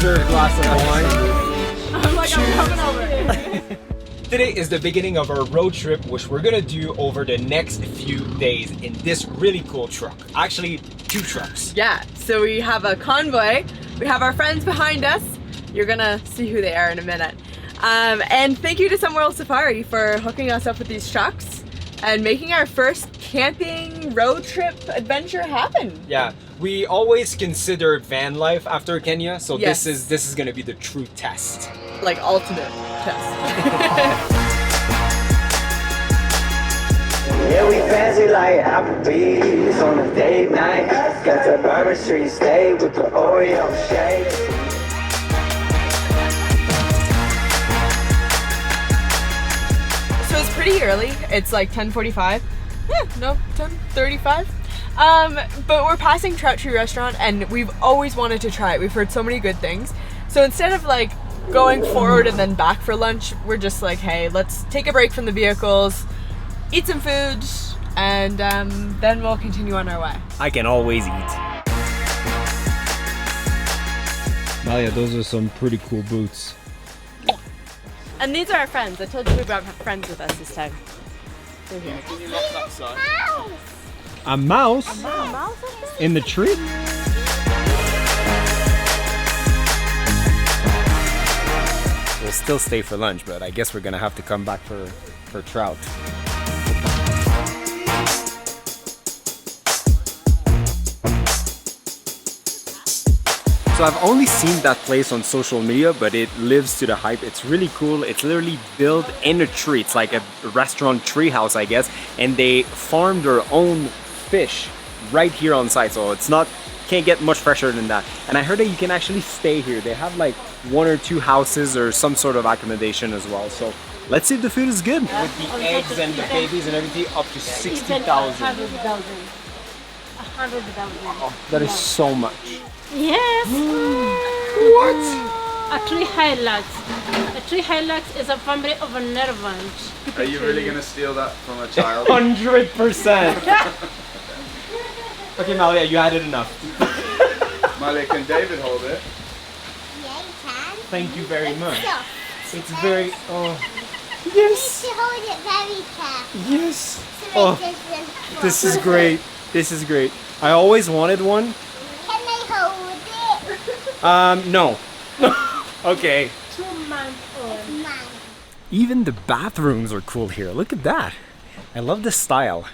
her a glass of wine. I'm like, I'm coming over. Today is the beginning of our road trip, which we're gonna do over the next few days in this really cool truck. Actually, 2 trucks. Yeah, so we have a convoy. We have our friends behind us. You're gonna see who they are in a minute. And thank you to Sunworld Safari for hooking us up with these trucks and making our first camping road trip adventure happen. Yeah, we always consider van life after Kenya, so Yes. this is gonna be the true test. Like ultimate test. Yeah, we fancy like Applebee's on a date night. Got the Bourbon Street steak with the Oreo shake. So it's pretty early. It's like 10:45. Yeah, no, 10:35. But we're passing Trout Tree Restaurant and we've always wanted to try it. We've heard so many good things. So instead of like going forward and then back for lunch, we're just like, hey, let's take a break from the vehicles, eat some food, and then we'll continue on our way. I can always eat. Malia, those are some pretty cool boots. And these are our friends. I told you we brought friends with us this time. They're here. A mouse? In the tree? We'll still stay for lunch, but I guess we're gonna have to come back for trout. So I've only seen that place on social media, but it lives to the hype. It's really cool. It's literally built in a tree. It's like a restaurant tree house, I guess. And they farm their own fish right here on site. So it's not, can't get much fresher than that. And I heard that you can actually stay here. They have like 1 or 2 houses or some sort of accommodation as well. So let's see if the food is good. With the eggs and the babies and everything, up to 60,000. 100,000. Oh, that is so much. Yes. What? A tree highlights. A tree highlights is a family of nervants. Are you really going to steal that from a child? 100%. Okay, Malia, you had it enough. Malia, can David hold it? Yeah, you can. Thank you very much. Soft. It's very, oh, You yes, need to hold it very carefully. yes. So Oh, it doesn't fall. this is great. This is great. I always wanted one. Can I hold it? No. Okay. 2 months old. Mine. Even the bathrooms are cool here. Look at that. I love the style.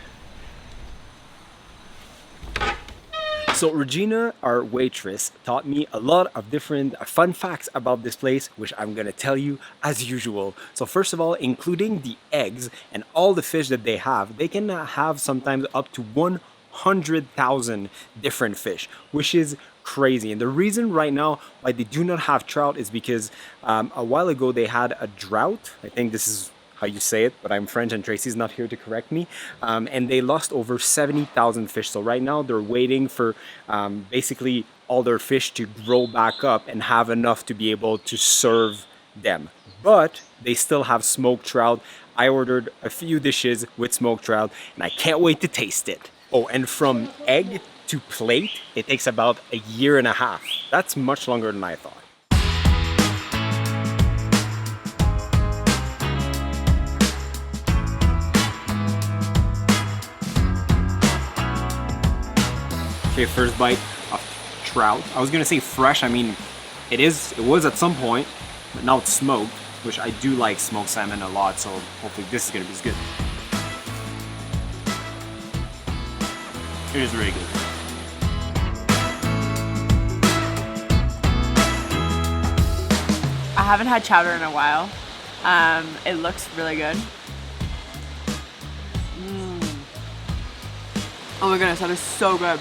So Regina, our waitress, taught me a lot of different fun facts about this place, which I'm gonna tell you as usual. So first of all, including the eggs and all the fish that they have, they can have sometimes up to 100,000 different fish, which is crazy. And the reason right now why they do not have trout is because a while ago they had a drought. I think this is how you say it, but I'm French and Tracy's not here to correct me. And they lost over 70,000 fish. So right now they're waiting for basically all their fish to grow back up and have enough to be able to serve them. But they still have smoked trout. I ordered a few dishes with smoked trout and I can't wait to taste it. Oh, and from egg to plate, it takes about a year and a half. That's much longer than I thought. Okay, first bite of trout. I was gonna say fresh. I mean, it was at some point, but now it's smoked, which I do like smoked salmon a lot. So hopefully this is gonna be good. It is really good. I haven't had chowder in a while. It looks really good. Oh my goodness, that is so good.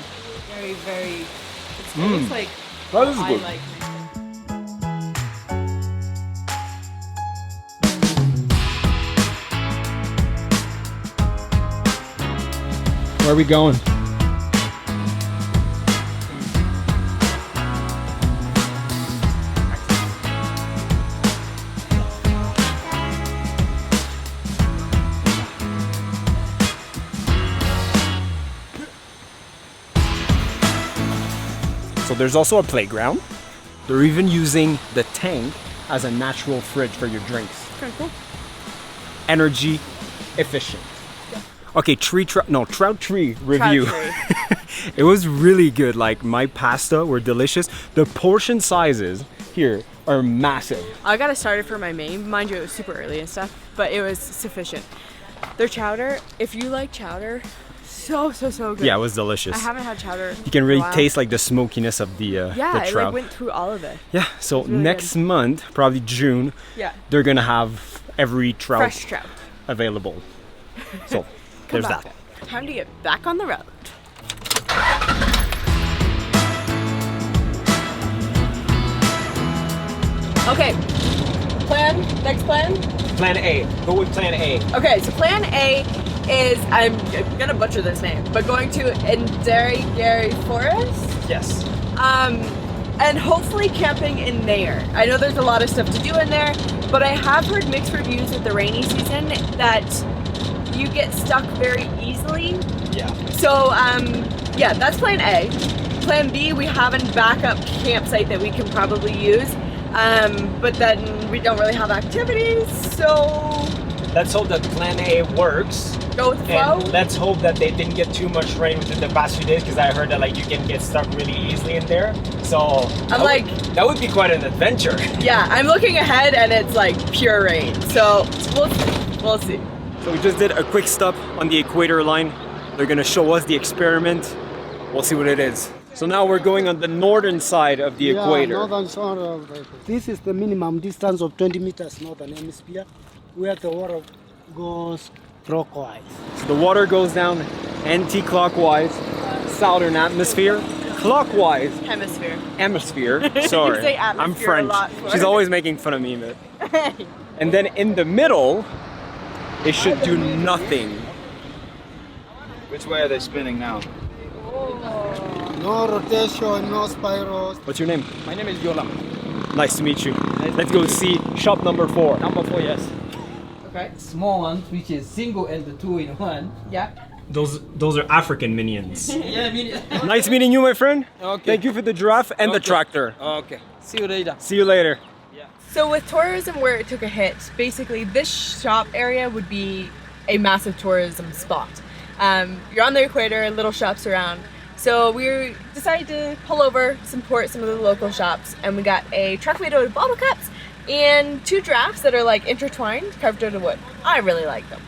Very, very. It looks like That is I good. like. Where are we going? So there's also a playground. They're even using the tank as a natural fridge for your drinks. Okay, cool. Energy efficient. Okay, Trout Tree review. Trout Tree. It was really good. Like, my pasta were delicious. The portion sizes here are massive. I got it started for my main. Mind you, it was super early and stuff, but it was sufficient. Their chowder, if you like chowder, so good. Yeah, it was delicious. I haven't had chowder. You can in a really while. taste like the smokiness of the Yeah, it trout. like went through all of it. Yeah, so really next month, probably June, Yeah. they're gonna have every trout Fresh trout. available. So Come there's back. that. Time to get back on the road. Okay. Next plan? Plan A. Go with plan A. Okay, so plan A is, I'm gonna butcher this name, but going to Nyeri Forest. Yes. And hopefully camping in there. I know there's a lot of stuff to do in there, but I have heard mixed reviews with the rainy season that you get stuck very easily. Yeah. So, yeah, that's plan A. Plan B, we have a backup campsite that we can probably use, but then we don't really have activities, so Let's hope that plan A works. go with the flow. And let's hope that they didn't get too much rain within the past few days, because I heard that like you can get stuck really easily in there. So that would be quite an adventure. Yeah, I'm looking ahead and it's like pure rain, so we'll see. So we just did a quick stop on the Equator line. They're gonna show us the experiment. We'll see what it is. So now we're going on the northern side of the equator. Northern side of the equator. This is the minimum distance of 20 meters northern hemisphere, where the water goes clockwise. So the water goes down anti-clockwise, southern atmosphere, clockwise hemisphere. Sorry, say I'm atmosphere a French. lot for She's it. always making fun of me, but. And then in the middle, it should do nothing. Which way are they spinning now? No rotation, no spirals. What's your name? My name is Yolam. Nice to meet you. Let's go see shop number 4. Number 4, yes. Okay. Small one, which is single and the 2-in-1. Yeah. Those are African minions. Yeah, I mean. Nice meeting you, my friend. Okay. Thank you for the giraffe and the Okay. tractor. Okay. See you later. See you later. So with tourism where it took a hit, basically this shop area would be a massive tourism spot. You're on the equator, little shops around. So we decided to pull over, support some of the local shops, and we got a truckload of bottle caps and 2 giraffes that are like intertwined, carved out of wood. I really like them.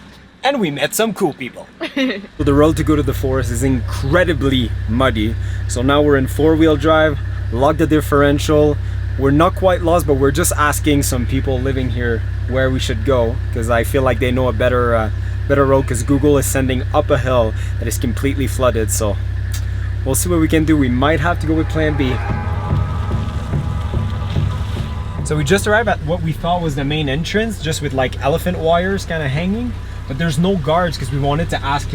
And we met some cool people. So the road to go to the forest is incredibly muddy. So now we're in 4-wheel drive, lock the differential. We're not quite lost, but we're just asking some people living here where we should go, because I feel like they know a better road, because Google is sending up a hill that is completely flooded. So we'll see what we can do. We might have to go with plan B. So we just arrived at what we thought was the main entrance, just with like elephant wires kind of hanging, but there's no guards because we wanted to ask,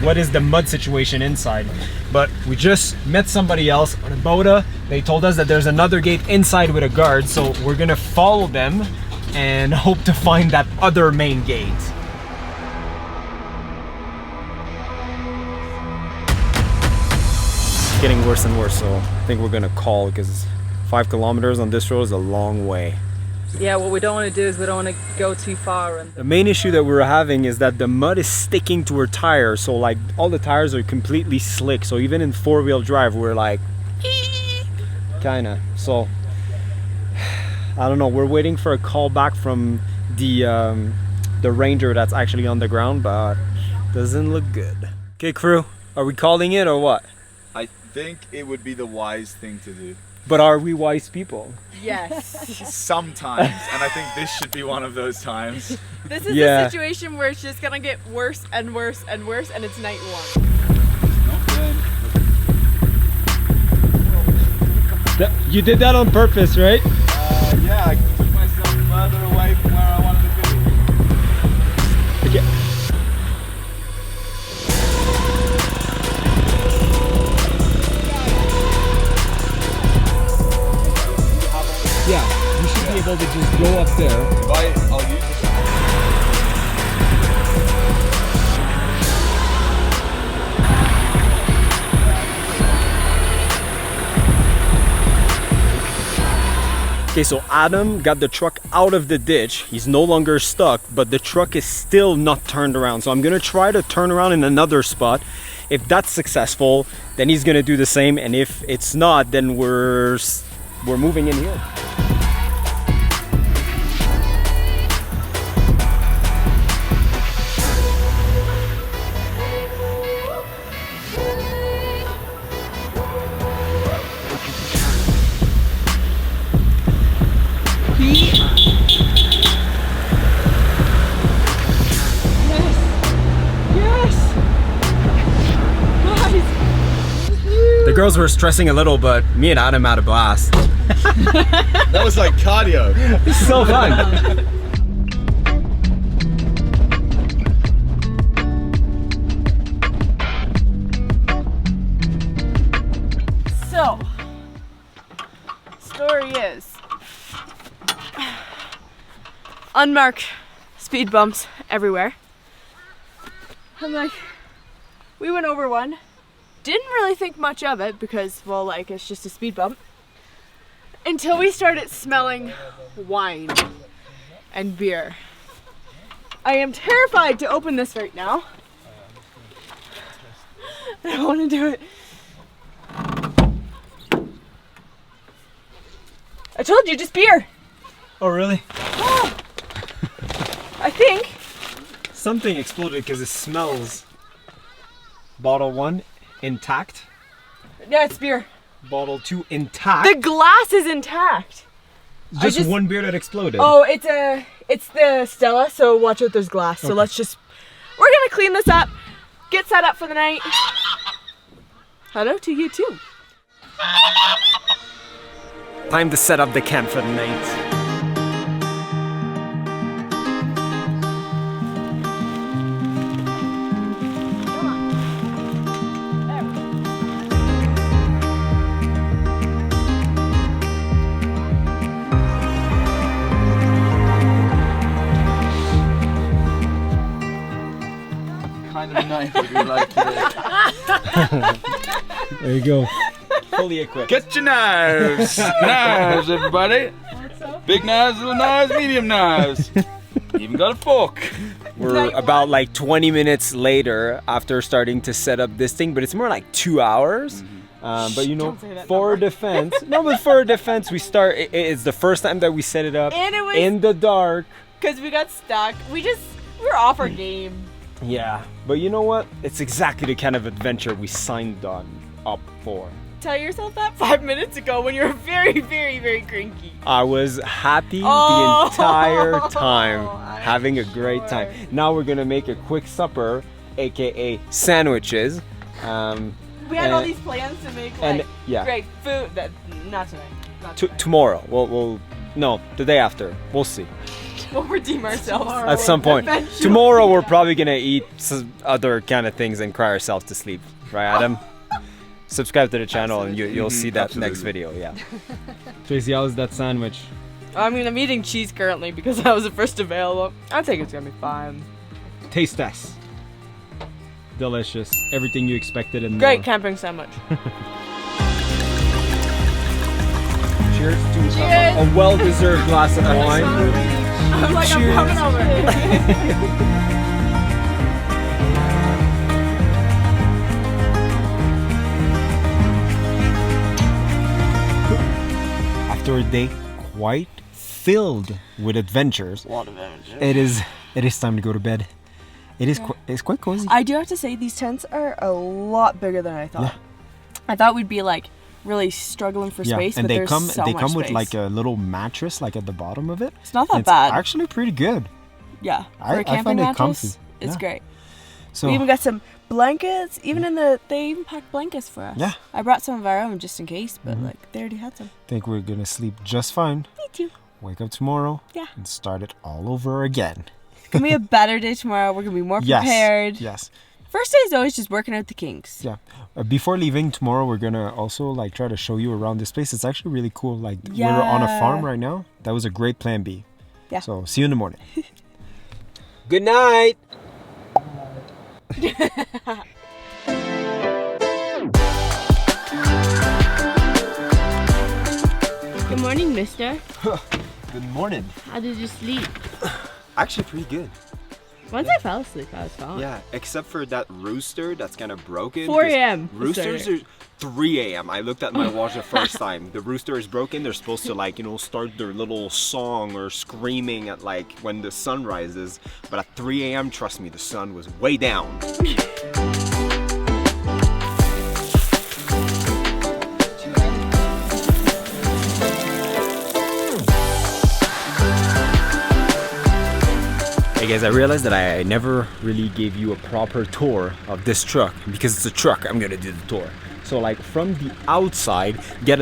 what is the mud situation inside. But we just met somebody else on a boda. They told us that there's another gate inside with a guard, so we're gonna follow them and hope to find that other main gate. It's getting worse and worse, so I think we're gonna call, because 5 kilometers on this road is a long way. Yeah, what we don't want to do is we don't want to go too far. And The main issue that we're having is that the mud is sticking to our tires, so like all the tires are completely slick. So even in 4-wheel drive, we're like, kinda. So I don't know. We're waiting for a call back from the ranger that's actually on the ground, but doesn't look good. Okay, crew, are we calling it or what? I think it would be the wise thing to do. But are we wise people? Yes. Sometimes, and I think this should be one of those times. This is Yeah. a situation where it's just gonna get worse and worse and worse, and it's night 1. You did that on purpose, right? Yeah, I took myself further away from where I wanted to be. Okay. Yeah, you should be able to just go up there. I'll use this. Okay, so Adam got the truck out of the ditch. He's no longer stuck, but the truck is still not turned around. So I'm gonna try to turn around in another spot. If that's successful, then he's gonna do the same. And if it's not, then we're moving in here. The girls were stressing a little, but me and Adam had a blast. That was like cardio. It's so fun. So, story is unmarked speed bumps everywhere. I'm like, we went over one. Didn't really think much of it because, well, like, it's just a speed bump. Until we started smelling wine and beer. I am terrified to open this right now. I don't want to do it. I told you, just beer. Oh, really? I think. Something exploded because it smells. Bottle 1 intact. Yeah, it's beer. Bottle 2 intact. The glass is intact. just one beer that exploded. Oh, it's the Stella, so watch out, there's glass. So we're gonna clean this up, get set up for the night. Hello to you too. Time to set up the camp for the night. Kind of knife would you like today? There you go. Fully equipped. Get your knives! Knives, everybody! Big knives, little knives, medium knives. Even got a fork. We're about like 20 minutes later after starting to set up this thing, but it's more like 2 hours. But you know, for defense, we start. It's the first time that we set it up And it was in the dark. because we got stuck. We're off our game. Yeah, but you know what? It's exactly the kind of adventure we signed up for. Tell yourself that 5 minutes ago when you were very, very, very cranky. I was happy Oh. the entire time, having a great time. Now we're gonna make a quick supper, aka sandwiches. We had all these plans to make and- like yeah. great food. Not tonight. Not tonight. Tomorrow. No, the day after. We'll see. We'll redeem ourselves At some point. Eventually. Tomorrow we're probably gonna eat some other kind of things and cry ourselves to sleep. Right, Adam? Subscribe to the channel and you'll see that next video. Yeah. Tracy, how is that sandwich? I mean, I'm eating cheese currently because that was the first available. I think it's gonna be fine. Taste test. Delicious. Everything you expected and Great more. camping sandwich. Cheers to Cheers. a well-deserved glass of wine. I'm like, Cheers. I'm coming over. After a day quite filled with adventures, A lot of adventure. it is time to go to bed. It's quite cozy. I do have to say, these tents are a lot bigger than I thought. Yeah. I thought we'd be like really struggling for space, and but they there's come so they much come with space. like a little mattress like at the bottom of it. It's not that It's bad. actually pretty good. Yeah, for I a camping find it mattress, comfy. it's Yeah. great. So We even got some blankets. They even packed blankets for us. Yeah. I brought some of our own just in case, but like they already had some. I think we're gonna sleep just fine. Me too. Wake up tomorrow. Yeah. And start it all over again. It's gonna be a better day tomorrow. We're gonna be more prepared. Yes. First day is always just working out the kinks. Yeah. Before leaving tomorrow, we're gonna also like try to show you around this place. It's actually really cool. Like we're on a farm right now. That was a great plan B. Yeah. So see you in the morning. Good night. Good morning. morning, mister. Good morning. How did you sleep? Actually, pretty good. Once I fell asleep, I was fine. Yeah, except for that rooster that's kind of broken. 4 because a.m. Roosters are 3 a.m. I looked at my watch the first time. The rooster is broken. They're supposed to like, you know, start their little song or screaming at like when the sun rises. But at 3 a.m., trust me, the sun was way down. Hey guys, I realized that I never really gave you a proper tour of this truck. Because it's a truck, I'm gonna do the tour. So like from the outside, get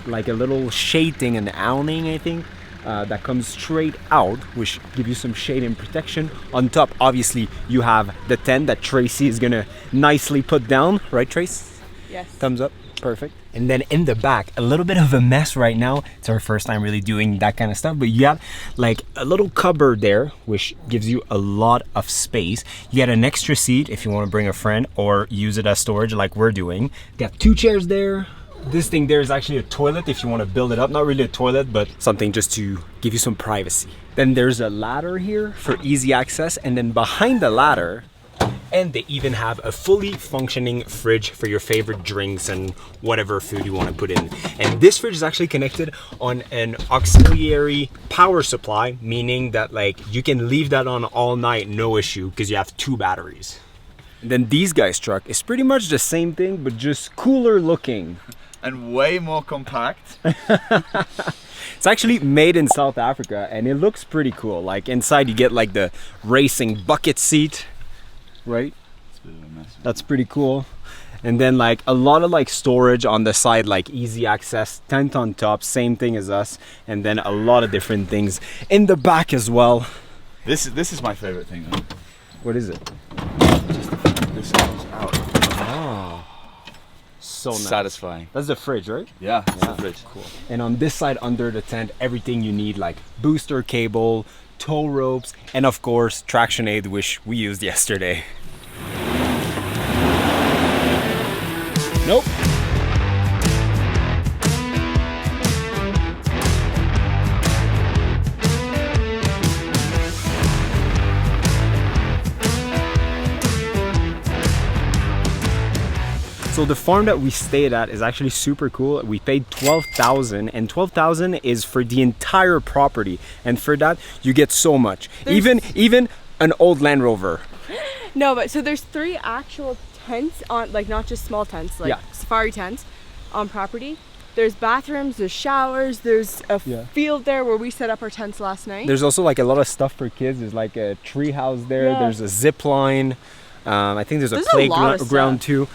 like a little shading and awning, I think, that comes straight out, which give you some shade and protection. On top, obviously, you have the tent that Tracy is gonna nicely put down, right, Trace? Yes. Thumbs up. Perfect. And then in the back, a little bit of a mess right now. It's our first time really doing that kind of stuff, but you got like a little cupboard there, which gives you a lot of space. You got an extra seat if you want to bring a friend or use it as storage like we're doing. Got 2 chairs there. This thing there is actually a toilet if you want to build it up. Not really a toilet, but something just to give you some privacy. Then there's a ladder here for easy access. And then behind the ladder, and they even have a fully functioning fridge for your favorite drinks and whatever food you want to put in. And this fridge is actually connected on an auxiliary power supply, meaning that like you can leave that on all night, no issue, because you have 2 batteries. And then these guys' truck is pretty much the same thing, but just cooler looking. And way more compact. It's actually made in South Africa and it looks pretty cool. Like inside you get like the racing bucket seat. Right? That's pretty cool. And then like a lot of like storage on the side, like easy access, tent on top, same thing as us, and then a lot of different things in the back as well. This is my favorite thing though. What is it? This comes out. Oh, so nice. Satisfying. That's the fridge, right? Yeah, it's the fridge. Cool. And on this side under the tent, everything you need, like booster cable, tow ropes, and of course traction aid, which we used yesterday. Nope. So the farm that we stayed at is actually super cool. We paid 12,000 and 12,000 is for the entire property. And for that, you get so much. Even an old Land Rover. No, but so there's 3 actual tents on, like not just small tents, like safari tents on property. There's bathrooms, there's showers, there's a field there where we set up our tents last night. There's also like a lot of stuff for kids. There's like a tree house there. Yeah. There's a zip line. I think there's a playground too.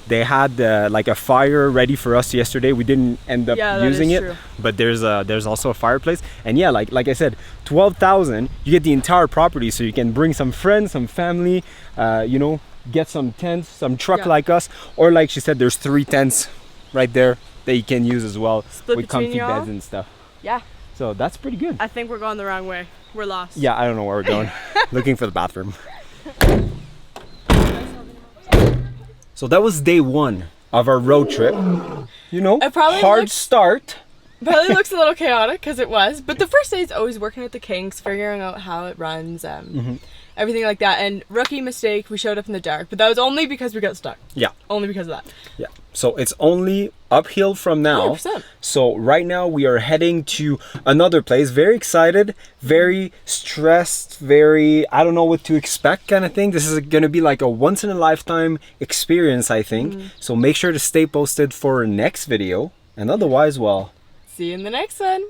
They had like a fire ready for us yesterday. We didn't end up using it, but there's also a fireplace. And yeah, like I said, 12,000, you get the entire property, so you can bring some friends, some family, you know, get some tents, some truck like us, or like she said, there's 3 tents right there that you can use as well. Split with comfy beds and stuff. Yeah. So that's pretty good. I think we're going the wrong way. We're lost. Yeah, I don't know where we're going. Looking for the bathroom. So that was day 1 of our road trip. You know, hard start. Probably looks a little chaotic because it was, but the first day is always working at the kinks, figuring out how it runs, everything like that. And rookie mistake, we showed up in the dark, but that was only because we got stuck. Yeah. Only because of that. Yeah. So it's only uphill from now. 100%. So right now we are heading to another place. Very excited, very stressed, very, I don't know what to expect kind of thing. This is going to be like a once in a lifetime experience, I think. So make sure to stay posted for our next video. And otherwise, well, see you in the next one.